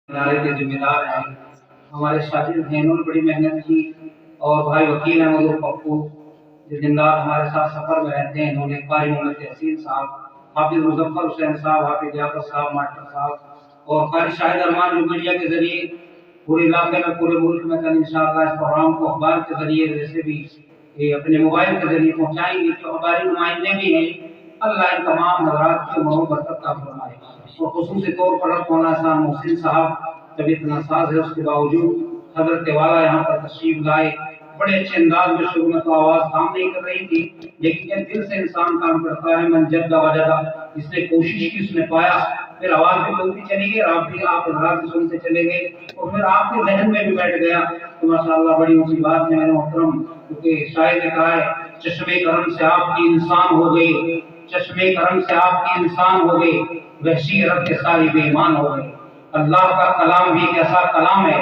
ادارے کے ذمہ دار ہیں ہمارے شاگرد ہیں، انہوں نے بڑی محنت کی، اور بھائی وکیل ہیں مزور پپو جو دن رات ہمارے ساتھ سفر میں رہتے ہیں، انہوں نے قاری محمد تحسین صاحب، حافظ مظفر حسین صاحب، حافظ جعفر صاحب، ماسٹر صاحب اور قاری شاہد ارمان جو میڈیا کے ذریعے پورے علاقے میں پورے ملک میں کل انشاءاللہ اس پروگرام کو اخبار کے ذریعے جیسے بھی اپنے موبائل کے ذریعے پہنچائیں گے، جو ہماری نمائندے بھی ہیں، اللہ ان تمام حضرات کی محبت عطا فرمائے۔ اور خصوصی طور پر مولانا حسن محسن صاحب طبیعت ناساز ہے، اس کے باوجود حضرت والا یہاں پر تشریف لائے، بڑے اچھے انداز میں شروع میں تو آواز کام نہیں کر رہی تھی، لیکن جب دل سے انسان کام کرتا ہے، من جد وجدہ، جس نے کوشش کی اس نے پایا، پھر آواز بھی بولتی چلی گئی، آپ بھی آپ حضرات بھی سنتے چلے گئے، اور پھر آپ کے ذہن میں بھی بیٹھ گیا تو ماشاءاللہ بڑی اونچی بات ہے میرے محترم، کیونکہ شاعر نے کہا ہے چشمے کرم سے آپ کی انسان ہو گئی، چشمے کرم سے آپ کی انسان ہو گئی، وحشی عرب کے ساری بے ایمان ہو گئے۔ اللہ کا کلام بھی ایک ایسا کلام ہے،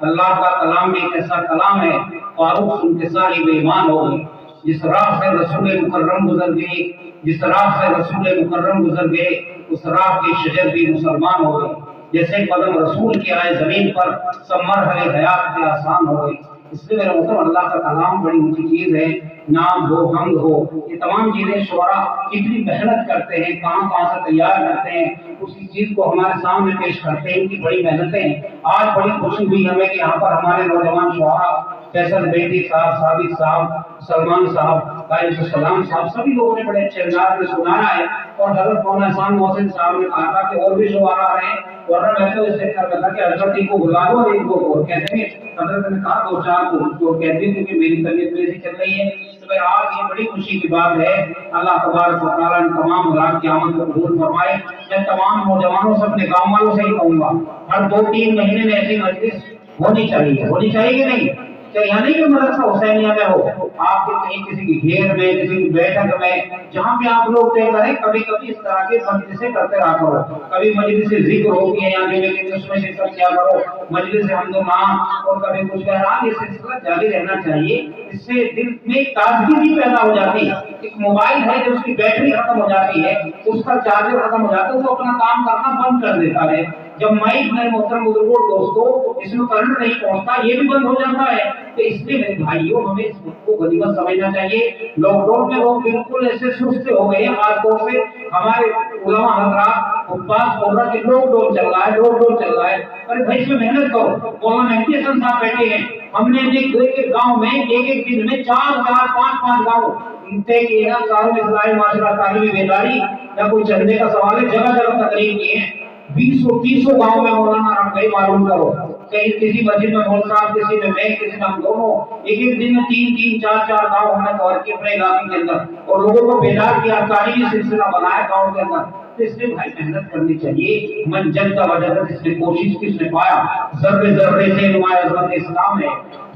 اللہ کا کلام بھی ایک ایسا کلام ہے، فاروق سن کے ساری بے ایمان ہو گئی۔ جس راہ سے رسول مکرم گزر گئے، جس راہ سے رسول مکرم گزر گئے، اس راہ کے شجر بھی مسلمان ہو گئے۔ جیسے قدم رسول کے آئے زمین پر، سب مرحلے حیات کے آسان ہو گئی۔ اس لیے میرا مطلب اللہ کا کلام بڑی اونچی چیز ہے، نام ہو حمد ہو، یہ تمام چیزیں شعراء کتنی محنت کرتے ہیں، کہاں کہاں سے تیار کرتے ہیں، اسی چیز کو ہمارے سامنے پیش کرتے ہیں، ان کی بڑی محنتیں ہیں۔ آج بڑی خوشی ہوئی ہمیں کہ یہاں پر ہمارے نوجوان شعراء فیصل بیٹی صاحب، صادق صاحب، سلمان صاحب، قائد السلام صاحب، سبھی لوگوں نے بڑے اچھے انداز میں سنایا ہے، اور حضرت مولانا حسن محسن صاحب نے کہا تھا کہ اور بھی شعراء آ رہے ہیں، ورنہ میں تو اس سے کہا تھا کہ حضرت کو بلا دو اور ان کو اور کہتے ہیں، حضرت نے کہا دو چار کو کہتے ہیں کیونکہ میری طبیعت ایسی چل رہی ہے۔ تو میں آج یہ بڑی خوشی کی بات ہے، اللہ تبارک و تعالیٰ ان تمام حضرات کی آمد کو قبول فرمائے۔ میں تمام نوجوانوں سے، اپنے گاؤں والوں سے ہی کہوں گا، ہر 2-3 مہینے میں ایسی مجلس ہونی چاہیے کہ نہیں؟ یہاں نہیں کہ مدرسہ حسینیہ میں ہو، آپ کے کہیں کسی کی گھیر میں، کسی کی بیٹھک میں، جہاں پہ آپ لوگ طے کریں، کبھی کبھی اس طرح کے مجلسیں کرتے رہا کرو۔ کبھی مجلس ذکر ہوتی ہے یہاں کے اس میں شرکت کیا کرو، مجلس حمد و نام، اور کبھی کچھ بہرحال یہ سلسلہ جاری رہنا چاہیے۔ اس سے دل میں تازگی بھی پیدا ہو جاتی ہے۔ ایک موبائل ہے جو اس کی بیٹری ختم ہو جاتی ہے، اس کا چارجر ختم ہو جاتا ہے، تو اپنا کام کرنا بند کر دیتا ہے۔ جب مائک میں محترم بزرگوں دوستوں اس میں کرنٹ نہیں پہنچتا، یہ بھی بند ہو جاتا ہے۔ تو اس لیے میرے بھائیوں ہمیں اس کو غنیمت سمجھنا چاہیے۔ لاک ڈاؤن میں وہ بالکل ایسے سست ہو گئے ہیں، خاص طور سے ہمارے علماء حضرات حفاظ بول رہا کہ لاک ڈاؤن چل رہا ہے، لاک ڈاؤن چل رہا ہے۔ ارے بھائی اس میں محنت کرو۔ مولانا مہدی حسن صاحب بیٹھے ہیں، ہم نے ایک گاؤں میں ایک دن میں 4 5 گاؤں طے کیے ہیں، کاروں اصلاحی معاشرہ، تعلیمی بیداری، یا کوئی چندے کا سوال ہے، جگہ جگہ تقریر کی ہے۔ 20-30 گاؤں میں مولانا رب گئی معلوم کرو، کہیں کسی مسجد میں مول صاحب، کسی میں میں، کسی میں ہم دونوں، ایک دن میں 3 4 گاؤں ہم نے کور کیے اپنے علاقے کے اندر، اور لوگوں کو بیدار کیا، تعلیمی سلسلہ بنایا گاؤں کے اندر۔ تو اس لیے بھائی محنت کرنی چاہیے، من جد وجدہ، جس نے کوشش کی اس نے پایا۔ ذرے ذرے سے نمایاں عظمت اسلام ہے،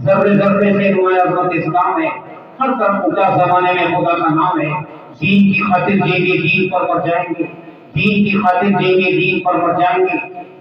ذرے ذرے سے نمایاں عظمت اسلام ہے، ہر طرف اونچا زمانے میں خدا کا نام ہے۔ دین کی خاطر جیں گے، دین پر مر جائیں گے، دین کی خاطر جیں گے، دین پر مر جائیں گے،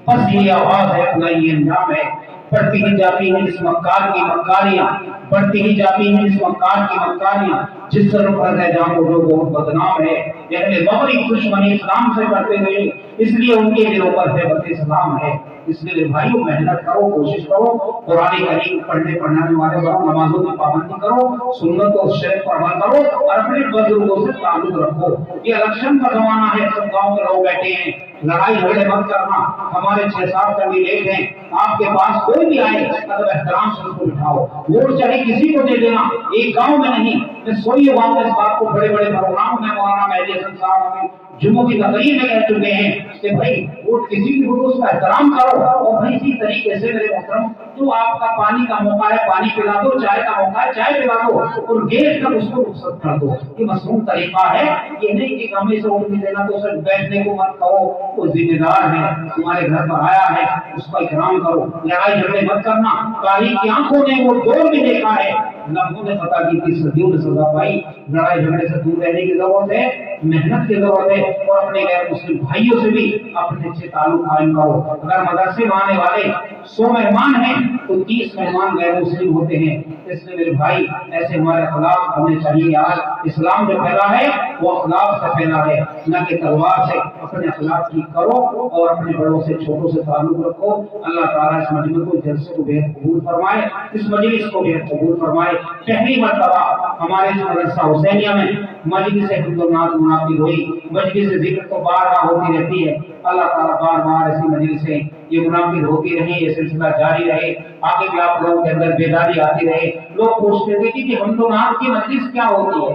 بس یہ آواز ہے، اپنا یہ انجام ہے۔ بڑھتی ہی جاتی ہیں اس مکار کی مکاریاں، بڑھتی ہی جاتی ہیں اس مکار کی مکاریاں، جس سے رخ ہے جہاں وہ بہت بدنام ہے۔ اہل مغرب دشمنی اسلام سے کرتے ہوئے، اس لیے ان کے دلوں پر ہیبت اسلام ہے۔ اس لیے بھائیو محنت کرو، کوشش کرو، قرآن کریم پڑھنے پڑھانے والے بنو، نمازوں کی پابندی کرو، سنت اور شریعت پر عمل کرو، اور اپنے بزرگوں سے تعلق رکھو۔ یہ الیکشن کا زمانہ ہے، سب گاؤں کے لوگ بیٹھے ہیں، لڑائی جھگڑے مت کرنا۔ ہمارے 6-7 کینڈیڈیٹ ہیں، آپ کے پاس کوئی بھی آئے ادب احترام سے اس کو بٹھاؤ، ووٹ چاہے کسی کو دے دینا، ایک گاؤں میں نہیں۔ میں سوئی ہوا اس بات کو بڑے بڑے پروگرام میں مولانا مہدی حسن صاحب نے جمعوں کی تقریر میں کہہ چکے ہیں کہ بھائی ووٹ کسی بھی ہو اس کا احترام کرو، اور بھائی اسی طریقے سے میرے محترم جو آپ کا پانی کا موقع ہے پانی پلا دو، چائے کا موقع ہے چائے پلا دو، اور گیٹ تک اس کو رخصت کر دو۔ یہ مصنوع طریقہ ہے، یہ نہیں کہ ہمیں سے ووٹ نہیں دینا تو صرف بیٹھنے کو مت کہو، وہ ذمہ دار ہے، تمہارے گھر پر آیا ہے، اس کا احترام کرو۔ لڑائی جھگڑے مت کرنا، قاری کی آنکھوں نے وہ دور بھی دیکھا ہے، لمحوں نے پتا کی تھی، صدیوں نے سزا پائی۔ لڑائی جھگڑے سے دور رہنے کی ضرورت ہے، محنت کی ضرورت ہے، اور اپنے غیر مسلم بھائیوں سے بھی اپنے اچھے تعلق قائم کرو۔ اگر مدرسے میں آنے والے 100 مہمان ہیں تو 30 مہمان غیر مسلم ہوتے ہیں۔ اس لیے میرے بھائی ایسے ہمارے اخلاق ہونے چاہیے۔ آج اسلام جو پھیلا ہے وہ اخلاق سے پھیلا ہے، نہ کہ تلوار سے۔ اپنے اخلاق ٹھیک کرو اور اپنے بڑوں سے چھوٹوں سے تعلق رکھو۔ اللہ تعالیٰ اس مجلس کو جلسے کو بے قبول فرمائے، اس مجلس کو بے قبول فرمائے۔ پہلی مرتبہ ہمارے اس مدرسہ حسینیہ میں مجلس حمد و نعت منعقد ہوئی، مجلس ذکر تو بار بار ہوتی رہتی ہے۔ اللہ تعالیٰ بار بار ایسی مجلسیں یہ منعقد ہوتی رہی، یہ سلسلہ جاری رہے، آگے بھی آپ لوگوں کے اندر بیداری آتی رہے۔ لوگ پوچھتے تھے کہ حمد و نعت کی مجلس کیا ہوتی ہے؟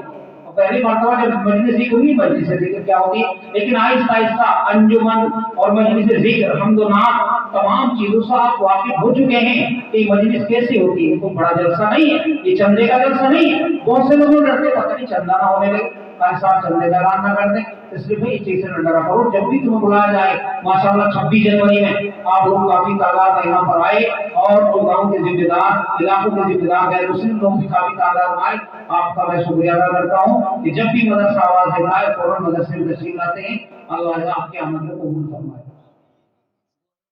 پہلی مرتبہ جب مجلس ذکر ہوئی، مجلس ذکر کیا ہوتی ہے، لیکن آہستہ آہستہ انجمن اور مجلس ذکر حمد و نعت تمام چیزوں سے آپ واقف ہو چکے ہیں کہ یہ مجلس کیسی ہوتی ہے۔ کوئی بڑا جلسہ نہیں ہے، یہ چندے کا جلسہ نہیں ہے۔ بہت سے لوگ ڈرتے پتہ نہیں چندہ نہ ہونے لگے، صاحب چندے کا اعلان نہ کر دیں، اس لیے اس چیز سے نہ ڈرا کرو۔ جب بھی تمہیں بلایا جائے، ماشاءاللہ 26 جنوری میں آپ لوگ کافی تعداد میں یہاں پر آئے، اور جو گاؤں کے ذمہ دار، علاقوں کے ذمہ دار غیر مسلم لوگ بھی کافی تعداد میں آئے۔ آپ کا میں شکریہ ادا کرتا ہوں کہ جب بھی مدرسہ آواز دیتا ہے فوراً مدرسے میں تشریف لاتے ہیں۔ اللہ آپ کے آمد کو قبول فرمائے۔